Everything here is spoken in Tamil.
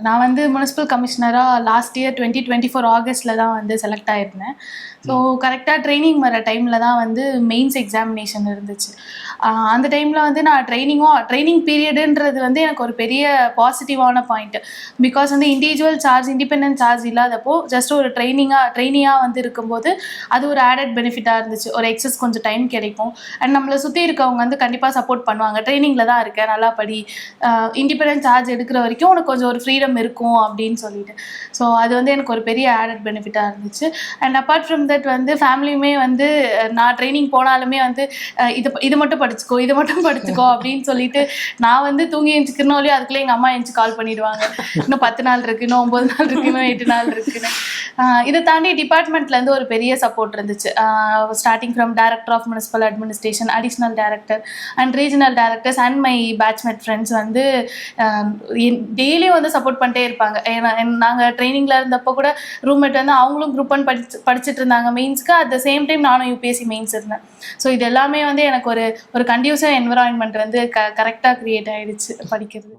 நான் வந்து முனிசிபல் கமிஷனராக லாஸ்ட் இயர் 2024 ஆகஸ்ட்டில் தான் வந்து செலக்ட் ஆகிருந்தேன். ஸோ கரெக்டாக ட்ரைனிங் வர டைமில் தான் வந்து மெயின்ஸ் எக்ஸாமினேஷன் இருந்துச்சு. அந்த டைமில் வந்து நான் ட்ரைனிங் பீரியடுன்றது வந்து எனக்கு ஒரு பெரிய பாசிட்டிவான பாயிண்ட். பிகாஸ் வந்து இண்டிபெண்டன்ட் சார்ஜ் இல்லாதப்போ ஜஸ்ட் ஒரு ட்ரைனியாக வந்து இருக்கும்போது அது ஒரு ஆடட் பெனிஃபிட்டாக இருந்துச்சு. ஒரு எக்ஸஸ் கொஞ்சம் டைம் கிடைக்கும். அண்ட் நம்மளை சுற்றி இருக்கவங்க வந்து கண்டிப்பாக சப்போர்ட் பண்ணுவாங்க. ட்ரைனிங்கில் தான் இருக்கேன், நல்லா படி, இண்டிபெண்டன்ட் சார்ஜ் எடுக்கிற வரைக்கும் உனக்கு கொஞ்சம் ஒரு ஃப்ரீடம் இருக்கும் அப்படின்னு சொல்லிட்டு. ஸோ அது வந்து எனக்கு ஒரு பெரிய ஆடட் பெனிஃபிட்டாக இருந்துச்சு. அண்ட் அப்பார்ட் ஃப்ரம் தட் வந்து ஃபேமிலியுமே வந்து நான் ட்ரைனிங் போனாலுமே வந்து இது மட்டும் படிச்சுக்கோ அப்படின்னு சொல்லிட்டு நான் வந்து தூங்கி எழுந்துக்கிறனோலையோ அதுக்குள்ளே எங்கள் அம்மா எழுந்துச்சு கால் பண்ணிடுவாங்க. இன்னும் 10 நாள் இருக்குது, இன்னும் 9 நாள் இருக்குது, இன்னும் 8 நாள் இருக்குன்னு. இதை தாண்டி டிபார்ட்மெண்ட்லேருந்து ஒரு பெரிய சப்போர்ட் இருந்துச்சு. Starting from director of municipal administration, additional director and regional directors and my batchmate friends வந்து டெய்லியும் வந்து சப்போர்ட் பண்ணிட்டே இருப்பாங்க. ஏன்னா நாங்கள் ட்ரைனிங்கில் இருந்தப்போ கூட ரூம்மேட் வந்து அவங்களும் குரூப் ஒன் படிச்சுட்டு இருந்தாங்க மெயின்ஸ்க்கு. அட் த சேம் டைம் நானும் யூபிஎஸ்சி மெயின்ஸ் இருந்தேன். ஸோ இது எல்லாமே வந்து எனக்கு ஒரு கண்டியூசிவ் என்விரான்மெண்ட் வந்து கரெக்டாக க்ரியேட் ஆகிடுச்சு படிக்கிறது.